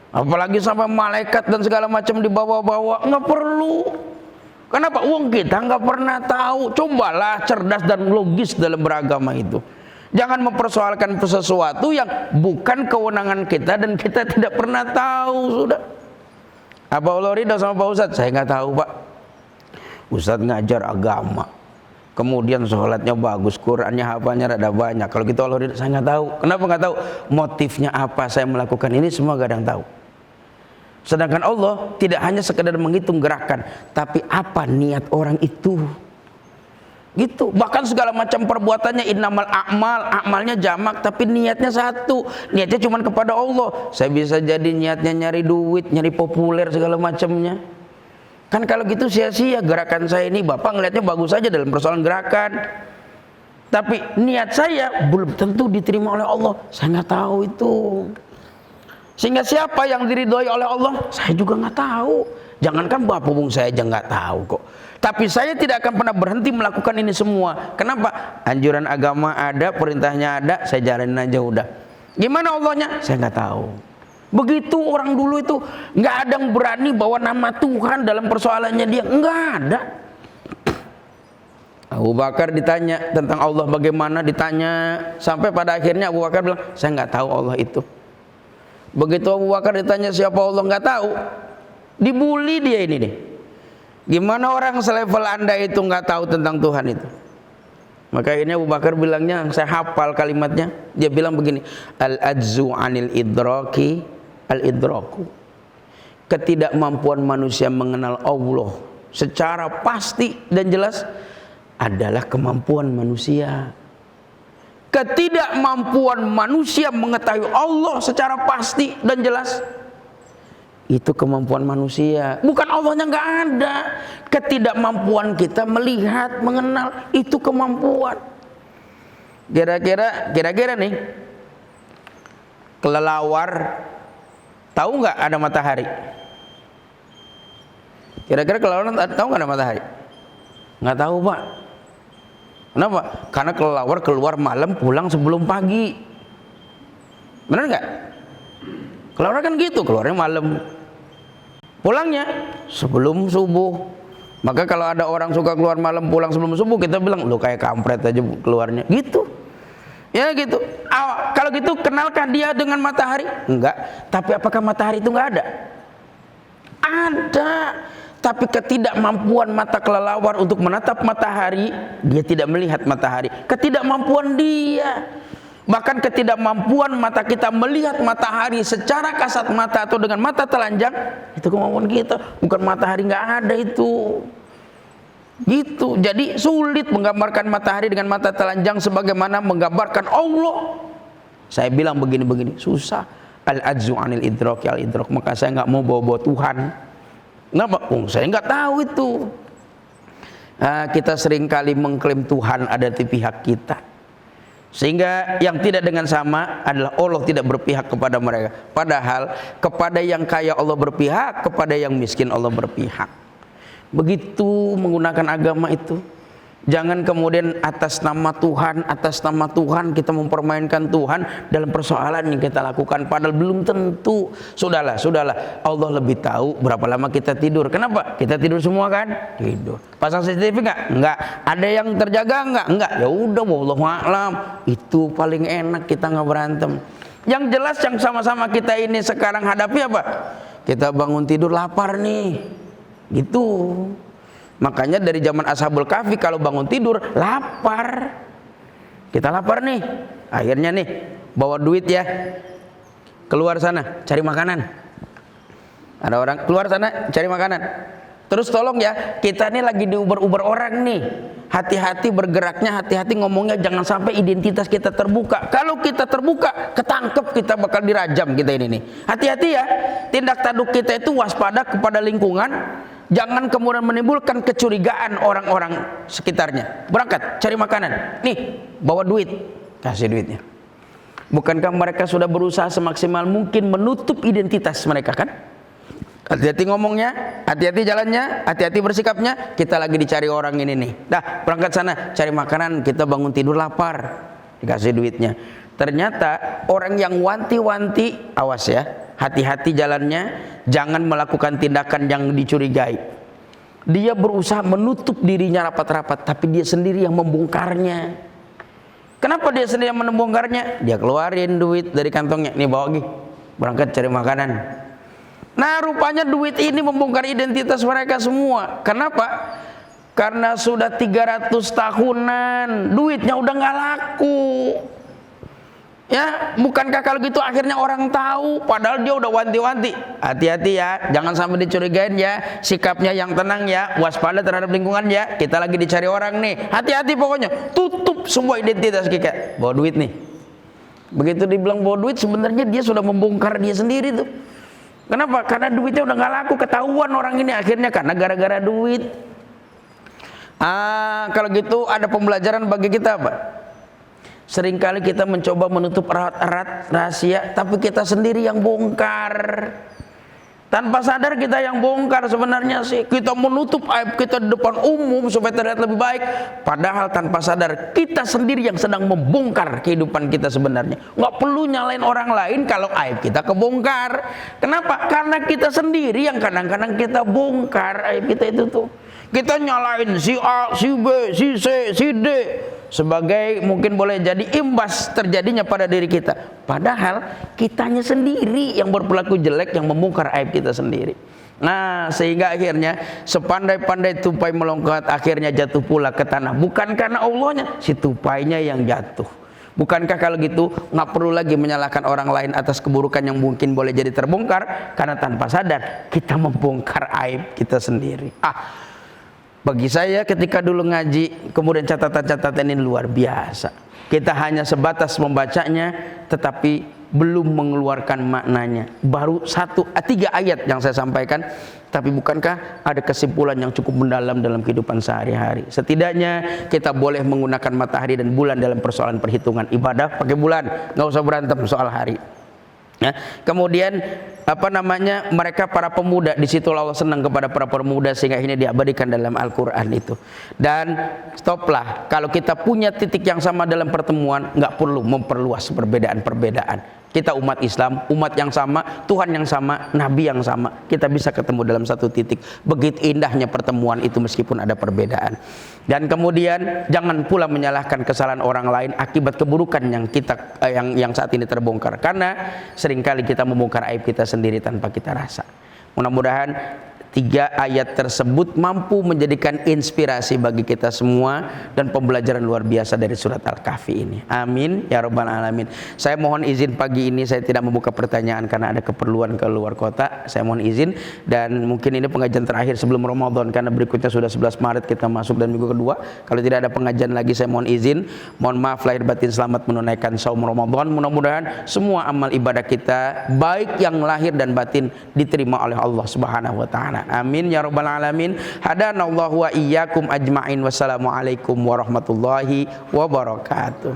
Speaker 1: Apalagi sampai malaikat dan segala macam dibawa-bawa, nggak perlu. Kenapa? Kita nggak pernah tahu. Cobalah cerdas dan logis dalam beragama itu. Jangan mempersoalkan sesuatu yang bukan kewenangan kita dan kita tidak pernah tahu. Sudah. Apa Allah ridha sama Pak Ustadz? Saya nggak tahu Pak. Ustadz ngajar agama, kemudian sholatnya bagus, Qurannya hafalnya rada banyak. Kalau gitu Allah ridha, saya nggak tahu. Kenapa nggak tahu? Motifnya apa saya melakukan ini, semua gak ada yang tahu. Sedangkan Allah tidak hanya sekedar menghitung gerakan, tapi apa niat orang itu. Gitu. Bahkan segala macam perbuatannya innamal a'mal, amalnya jamak tapi niatnya satu. Niatnya cuma kepada Allah. Saya bisa jadi niatnya nyari duit, nyari populer segala macamnya. Kan kalau gitu sia-sia gerakan saya ini. Bapak ngelihatnya bagus saja dalam persoalan gerakan. Tapi niat saya belum tentu diterima oleh Allah. Saya nggak tahu itu. Sehingga siapa yang diridhoi oleh Allah? Saya juga nggak tahu. Jangankan bapak bung saya aja nggak tahu kok. Tapi saya tidak akan pernah berhenti melakukan ini semua. Kenapa? Anjuran agama ada, perintahnya ada, saya jalanin aja udah. Gimana Allahnya? Saya nggak tahu. Begitu orang dulu itu nggak ada yang berani bawa nama Tuhan dalam persoalannya dia, nggak ada. Abu Bakar ditanya tentang Allah bagaimana, ditanya sampai pada akhirnya Abu Bakar bilang, saya nggak tahu Allah itu. Begitu Abu Bakar ditanya siapa Allah, nggak tahu, dibully dia ini nih. Gimana orang selevel Anda itu nggak tahu tentang Tuhan itu? Maka ini Abu Bakar bilangnya, saya hafal kalimatnya. Dia bilang begini, al-ajzu anil idraki al-idraku. Ketidakmampuan manusia mengenal Allah secara pasti dan jelas adalah kemampuan manusia. Ketidakmampuan manusia mengetahui Allah secara pasti dan jelas itu kemampuan manusia, bukan Allahnya nggak ada. Ketidakmampuan kita melihat, mengenal, itu kemampuan. Kira-kira nih, kelelawar tahu nggak ada matahari? Kira-kira kelelawar tahu nggak ada matahari? Nggak tahu, Pak. Kenapa? Karena kelelawar keluar malam, pulang sebelum pagi. Benar nggak? Kelelawar kan gitu, keluarnya malam, pulangnya sebelum subuh. Maka kalau ada orang suka keluar malam pulang sebelum subuh, kita bilang lu kayak kampret aja keluarnya, gitu. Ya gitu. Kalau gitu kenalkan dia dengan matahari? Enggak. Tapi apakah matahari itu enggak ada? Ada. Tapi ketidakmampuan mata kelelawar untuk menatap matahari, dia tidak melihat matahari. Ketidakmampuan dia. Bahkan ketidakmampuan mata kita melihat matahari secara kasat mata atau dengan mata telanjang, itu kemampuan kita. Bukan matahari nggak ada itu. Gitu. Jadi sulit menggambarkan matahari dengan mata telanjang sebagaimana menggambarkan Allah. Saya bilang begini-begini, susah. Al-ajzu anil idraki al-idrak. Maka saya nggak mau bawa-bawa Tuhan. Kenapa? Saya nggak tahu itu. Kita seringkali mengklaim Tuhan ada di pihak kita. Sehingga yang tidak dengan sama adalah Allah tidak berpihak kepada mereka. Padahal kepada yang kaya Allah berpihak, kepada yang miskin Allah berpihak. Begitu menggunakan agama itu. Jangan kemudian atas nama Tuhan kita mempermainkan Tuhan dalam persoalan yang kita lakukan. Padahal belum tentu. Sudahlah. Allah lebih tahu berapa lama kita tidur. Kenapa? Kita tidur semua kan? Tidur. Pasang CCTV enggak? Enggak. Ada yang terjaga enggak? Enggak. Ya udah, wallahu a'lam. Itu paling enak, kita nggak berantem. Yang jelas yang sama-sama kita ini sekarang hadapi apa? Kita bangun tidur lapar nih. Gitu. Makanya dari zaman Ashabul Kahfi kalau bangun tidur lapar. Kita lapar nih. Akhirnya nih bawa duit ya. Keluar sana cari makanan. Ada orang keluar sana cari makanan. Terus tolong ya, kita nih lagi diuber-uber orang nih. Hati-hati bergeraknya, hati-hati ngomongnya, jangan sampai identitas kita terbuka. Kalau kita terbuka, ketangkep, kita bakal dirajam kita ini nih. Hati-hati ya. Tindak tanduk kita itu waspada kepada lingkungan. Jangan kemudian menimbulkan kecurigaan orang-orang sekitarnya. Berangkat cari makanan, nih bawa duit, kasih duitnya. Bukankah mereka sudah berusaha semaksimal mungkin menutup identitas mereka kan? Hati-hati ngomongnya, hati-hati jalannya, hati-hati bersikapnya. Kita lagi dicari orang ini nih. Dah berangkat sana cari makanan, kita bangun tidur lapar, dikasih duitnya. Ternyata orang yang wanti-wanti, awas ya, hati-hati jalannya, jangan melakukan tindakan yang dicurigai. Dia berusaha menutup dirinya rapat-rapat, tapi dia sendiri yang membongkarnya. Kenapa dia sendiri yang membongkarnya? Dia keluarin duit dari kantongnya, nih bawa lagi, berangkat cari makanan. Nah rupanya duit ini membongkar identitas mereka semua. Kenapa? Karena sudah 300 tahunan duitnya udah nggak laku. Ya, bukankah kalau gitu akhirnya orang tahu, padahal dia udah wanti-wanti. Hati-hati ya, jangan sampai dicurigain ya, sikapnya yang tenang ya, waspada terhadap lingkungan ya. Kita lagi dicari orang nih, hati-hati pokoknya. Tutup semua identitas kita. Bawa duit nih. Begitu dibilang bawa duit, sebenarnya dia sudah membongkar dia sendiri tuh. Kenapa? Karena duitnya udah nggak laku, ketahuan orang ini akhirnya karena gara-gara duit. Kalau gitu ada pembelajaran bagi kita apa? Seringkali kita mencoba menutup erat-erat rahasia, tapi kita sendiri yang bongkar. Tanpa sadar kita yang bongkar sebenarnya sih. Kita menutup aib kita di depan umum supaya terlihat lebih baik. Padahal tanpa sadar kita sendiri yang sedang membongkar kehidupan kita sebenarnya. Nggak perlu nyalain orang lain kalau aib kita kebongkar. Kenapa? Karena kita sendiri yang kadang-kadang kita bongkar aib kita itu tuh. Kita nyalain si A, si B, si C, si D sebagai mungkin boleh jadi imbas terjadinya pada diri kita. Padahal kitanya sendiri yang berperilaku jelek, yang membongkar aib kita sendiri. Nah, sehingga akhirnya sepandai-pandai tupai melongkat akhirnya jatuh pula ke tanah. Bukan karena Allahnya, si tupainya yang jatuh. Bukankah kalau gitu nggak perlu lagi menyalahkan orang lain atas keburukan yang mungkin boleh jadi terbongkar, karena tanpa sadar kita membongkar aib kita sendiri. Bagi saya ketika dulu ngaji, kemudian catatan-catatan ini luar biasa. Kita hanya sebatas membacanya, tetapi belum mengeluarkan maknanya. Baru 3 ayat yang saya sampaikan, tapi bukankah ada kesimpulan yang cukup mendalam dalam kehidupan sehari-hari? Setidaknya kita boleh menggunakan matahari dan bulan dalam persoalan perhitungan ibadah pakai bulan, nggak usah berantem soal hari. Ya. Kemudian mereka para pemuda, di situ Allah senang kepada para pemuda sehingga ini diabadikan dalam Al-Qur'an itu. Dan stoplah, kalau kita punya titik yang sama dalam pertemuan, nggak perlu memperluas perbedaan-perbedaan. Kita umat Islam, umat yang sama, Tuhan yang sama, Nabi yang sama. Kita bisa ketemu dalam satu titik. Begitu indahnya pertemuan itu meskipun ada perbedaan. Dan kemudian jangan pula menyalahkan kesalahan orang lain akibat keburukan yang saat ini terbongkar. Karena seringkali kita membongkar aib kita sendiri tanpa kita rasa. Mudah-mudahan 3 ayat tersebut mampu menjadikan inspirasi bagi kita semua dan pembelajaran luar biasa dari surat Al-Kahfi ini. Amin ya rabbal alamin. Saya mohon izin pagi ini saya tidak membuka pertanyaan karena ada keperluan ke luar kota. Saya mohon izin, dan mungkin ini pengajian terakhir sebelum Ramadan karena berikutnya sudah 11 Maret kita masuk dan minggu kedua. Kalau tidak ada pengajian lagi saya mohon izin. Mohon maaf lahir batin, selamat menunaikan saum Ramadan. Mudah-mudahan semua amal ibadah kita baik yang lahir dan batin diterima oleh Allah Subhanahu wa taala. Amin ya rabbal alamin. Hadanallahu wa iyyakum ajmain. Wassalamualaikum warahmatullahi wabarakatuh.